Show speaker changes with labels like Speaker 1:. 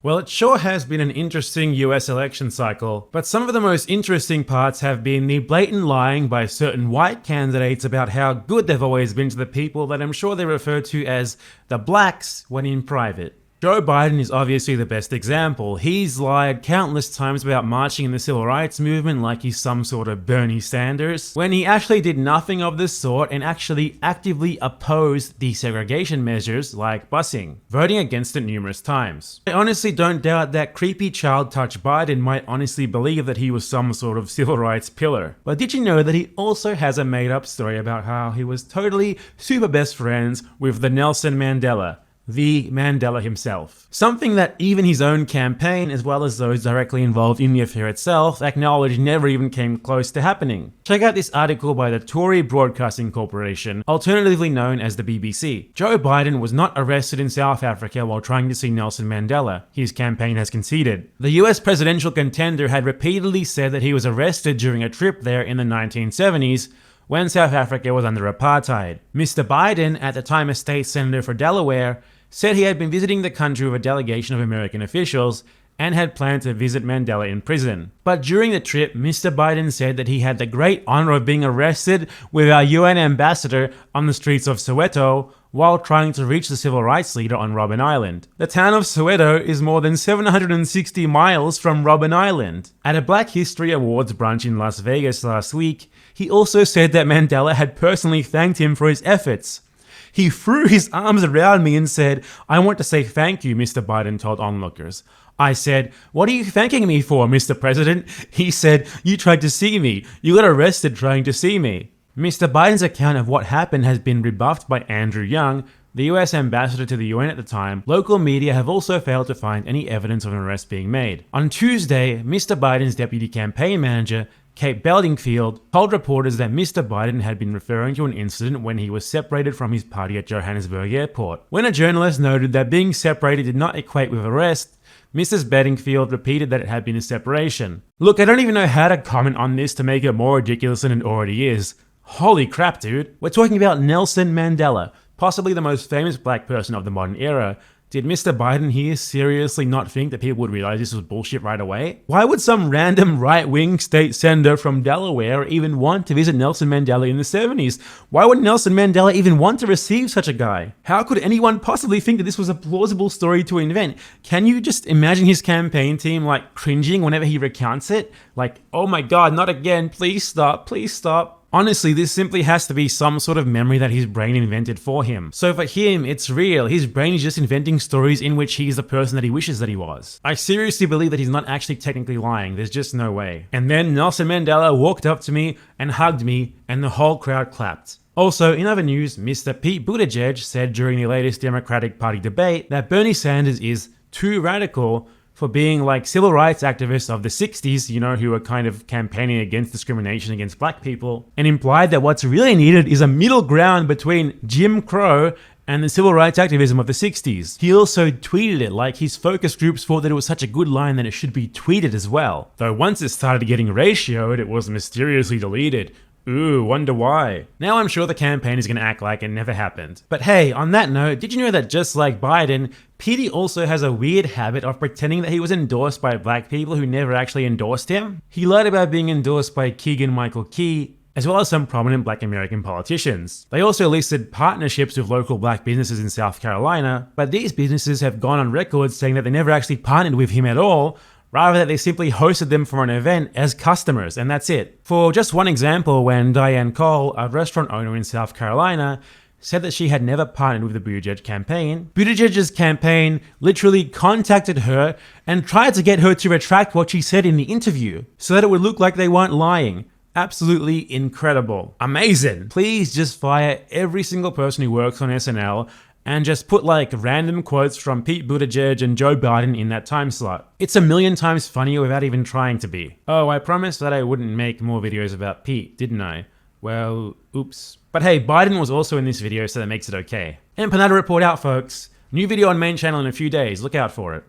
Speaker 1: Well, it sure has been an interesting US election cycle, but some of the most interesting parts have been the blatant lying by certain white candidates about how good they've always been to the people that I'm sure they refer to as the blacks when in private. Joe Biden is obviously the best example. He's lied countless times about marching in the civil rights movement like he's some sort of Bernie Sanders, when he actually did nothing of the sort and actually actively opposed desegregation measures like busing, voting against it numerous times. I honestly don't doubt that creepy child touch Biden might honestly believe that he was some sort of civil rights pillar. But did you know that he also has a made up story about how he was totally super best friends with the Nelson Mandela? The Mandela himself. Something that even his own campaign, as well as those directly involved in the affair itself, acknowledged never even came close to happening. Check out this article by the Tory Broadcasting Corporation, alternatively known as the BBC. Joe Biden was not arrested in South Africa while trying to see Nelson Mandela, his campaign has conceded. The US presidential contender had repeatedly said that he was arrested during a trip there in the 1970s, when South Africa was under apartheid. Mr. Biden, at the time a state senator for Delaware, said he had been visiting the country with a delegation of American officials and had planned to visit Mandela in prison. But during the trip, Mr. Biden said that he had the great honor of being arrested with our UN ambassador on the streets of Soweto while trying to reach the civil rights leader on Robben Island. The town of Soweto is more than 760 miles from Robben Island. At a Black History Awards brunch in Las Vegas last week, he also said that Mandela had personally thanked him for his efforts. He threw his arms around me and said, "I want to say thank you," Mr. Biden told onlookers. I said, "What are you thanking me for, Mr. President?" He said, "You tried to see me. You got arrested trying to see me." Mr. Biden's account of what happened has been rebuffed by Andrew Young, the US ambassador to the UN at the time. Local media have also failed to find any evidence of an arrest being made. On Tuesday, Mr. Biden's deputy campaign manager, Kate Bedingfield, told reporters that Mr. Biden had been referring to an incident when he was separated from his party at Johannesburg Airport. When a journalist noted that being separated did not equate with arrest, Mrs. Bedingfield repeated that it had been a separation. Look, I don't even know how to comment on this to make it more ridiculous than it already is. Holy crap, dude. We're talking about Nelson Mandela, possibly the most famous black person of the modern era. Did Mr. Biden here seriously not think that people would realize this was bullshit right away? Why would some random right-wing state senator from Delaware even want to visit Nelson Mandela in the 70s? Why would Nelson Mandela even want to receive such a guy? How could anyone possibly think that this was a plausible story to invent? Can you just imagine his campaign team like cringing whenever he recounts it? Like, oh my god, not again, please stop, please stop. Honestly, this simply has to be some sort of memory that his brain invented for him. So for him, it's real. His brain is just inventing stories in which he is the person that he wishes that he was. I seriously believe that he's not actually technically lying. There's just no way. And then Nelson Mandela walked up to me and hugged me, and the whole crowd clapped. Also, in other news, Mr. Pete Buttigieg said during the latest Democratic Party debate that Bernie Sanders is too radical for being like civil rights activists of the 60s, you know, who were kind of campaigning against discrimination against black people, and implied that what's really needed is a middle ground between Jim Crow and the civil rights activism of the 60s. He also tweeted it like his focus groups thought that it was such a good line that it should be tweeted as well. Though once it started getting ratioed, it was mysteriously deleted. Ooh, wonder why. Now I'm sure the campaign is going to act like it never happened. But hey, on that note, did you know that just like Biden, Petey also has a weird habit of pretending that he was endorsed by black people who never actually endorsed him? He lied about being endorsed by Keegan-Michael Key, as well as some prominent black American politicians. They also listed partnerships with local black businesses in South Carolina, but these businesses have gone on record saying that they never actually partnered with him at all, rather that they simply hosted them for an event as customers, and that's it. For just one example, when Diane Cole, a restaurant owner in South Carolina, said that she had never partnered with the Buttigieg campaign, Buttigieg's campaign literally contacted her and tried to get her to retract what she said in the interview, so that it would look like they weren't lying. Absolutely incredible. Amazing. Please just fire every single person who works on SNL and just put like random quotes from Pete Buttigieg and Joe Biden in that time slot. It's a million times funnier without even trying to be. Oh, I promised that I wouldn't make more videos about Pete, didn't I? Well, oops. But hey, Biden was also in this video, so that makes it okay. Empanada Report out, folks. New video on main channel in a few days, look out for it.